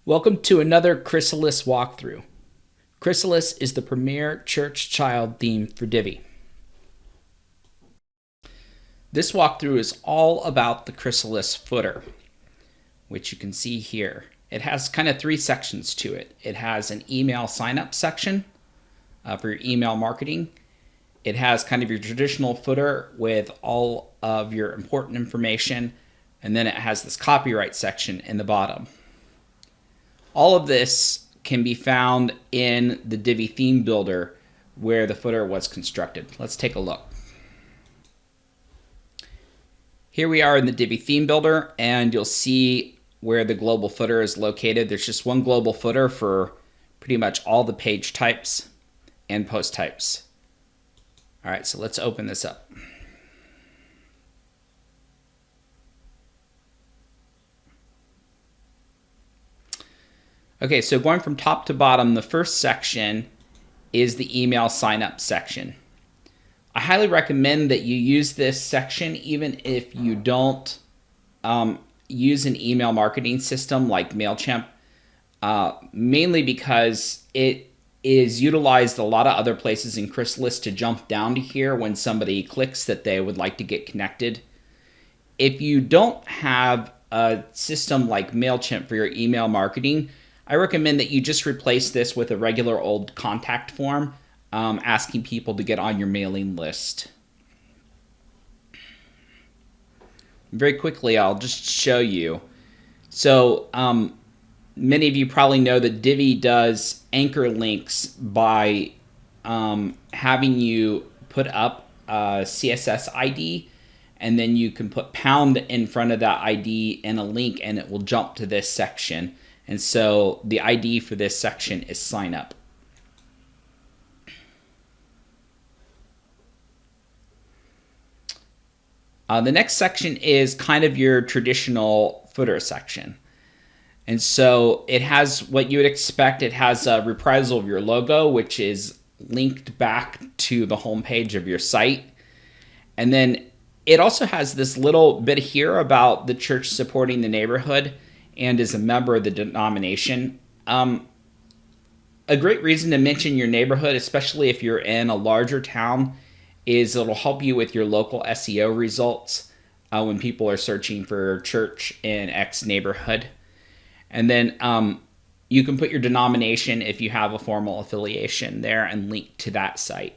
Welcome to another Chrysalis walkthrough. Chrysalis is the premier church child theme for Divi. This walkthrough is all about the Chrysalis footer, which you can see here. It has kind of three sections to it. It has an email sign-up section for your email marketing. It has kind of your traditional footer with all of your important information, and then it has this copyright section in the bottom. All of this can be found in the Divi theme builder where the footer was constructed. Let's take a look. Here we are in the Divi theme builder, and you'll see where the global footer is located. There's just one global footer for pretty much all the page types and post types. All right, so let's open this up. Okay, so going from top to bottom, the first section is the email sign up section. I highly recommend that you use this section even if you don't use an email marketing system like MailChimp, mainly because it is utilized a lot of other places in Chrysalis to jump down to here when somebody clicks that they would like to get connected. If you don't have a system like MailChimp for your email marketing, I recommend that you just replace this with a regular old contact form asking people to get on your mailing list. Very quickly, I'll just show you. So many of you probably know that Divi does anchor links by having you put up a CSS ID, and then you can put pound in front of that ID and a link, and it will jump to this section. And so the ID for this section is sign up. The next section is kind of your traditional footer section. And so it has what you would expect. It has a reprisal of your logo, which is linked back to the homepage of your site. And then it also has this little bit here about the church supporting the neighborhood and is a member of the denomination. A great reason to mention your neighborhood, especially if you're in a larger town, is it'll help you with your local SEO results when people are searching for church in X neighborhood. And then you can put your denomination if you have a formal affiliation there and link to that site.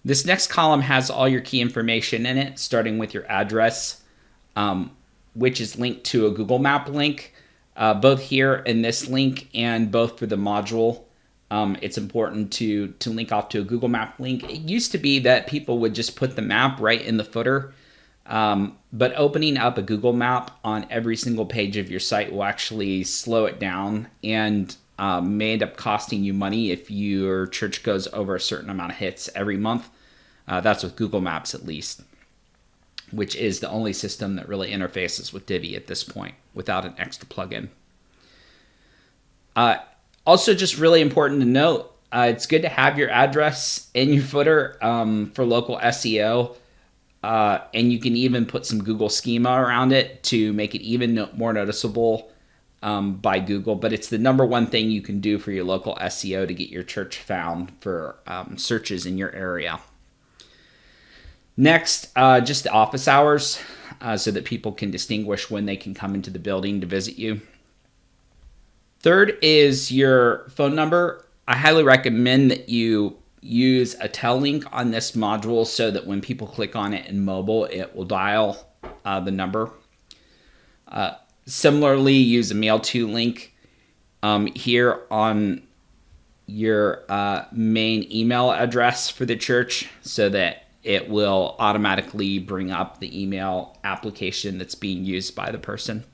This next column has all your key information in it, starting with your address, which is linked to a Google Map link, both here in this link and both for the module. It's important to link off to a Google Map link. It used to be that people would just put the map right in the footer, but opening up a Google Map on every single page of your site will actually slow it down and may end up costing you money if your church goes over a certain amount of hits every month. That's with Google Maps at least, which is the only system that really interfaces with Divi at this point without an extra plugin. Also, just really important to note, it's good to have your address in your footer for local SEO, and you can even put some Google schema around it to make it even more noticeable by Google. But it's the number one thing you can do for your local SEO to get your church found for searches in your area. Next, just the office hours so that people can distinguish when they can come into the building to visit you. Third is your phone number. I highly recommend that you use a tel link on this module so that when people click on it in mobile, it will dial the number. Similarly, use a mail to link here on your main email address for the church so that it will automatically bring up the email application that's being used by the person.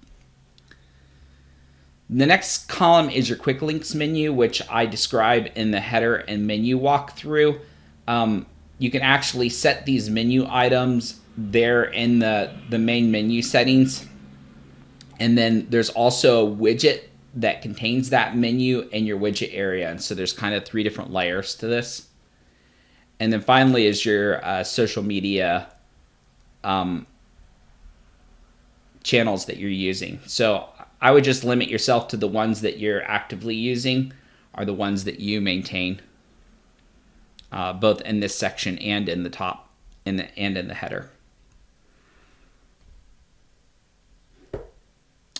The next column is your quick links menu, which I describe in the header and menu walkthrough. You can actually set these menu items there in the main menu settings. And then there's also a widget that contains that menu in your widget area. And so there's kind of three different layers to this. And then finally is your social media channels that you're using. So I would just limit yourself to the ones that you're actively using are the ones that you maintain, both in this section and in the top and in the header.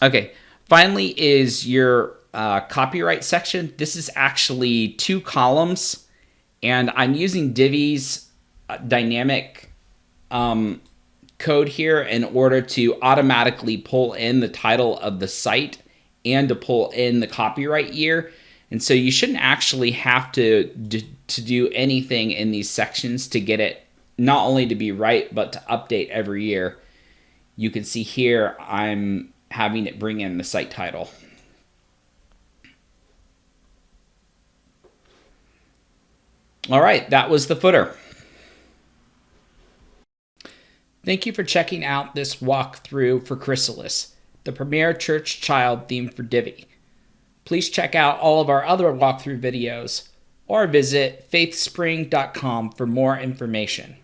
Okay, finally is your copyright section. This is actually 2 columns, and I'm using Divi's dynamic code here in order to automatically pull in the title of the site and to pull in the copyright year. And so you shouldn't actually have to do anything in these sections to get it not only to be right, but to update every year. You can see here I'm having it bring in the site title. All right, that was the footer. Thank you for checking out this walkthrough for Chrysalis, the premier church child theme for Divi. Please check out all of our other walkthrough videos or visit faithspring.com for more information.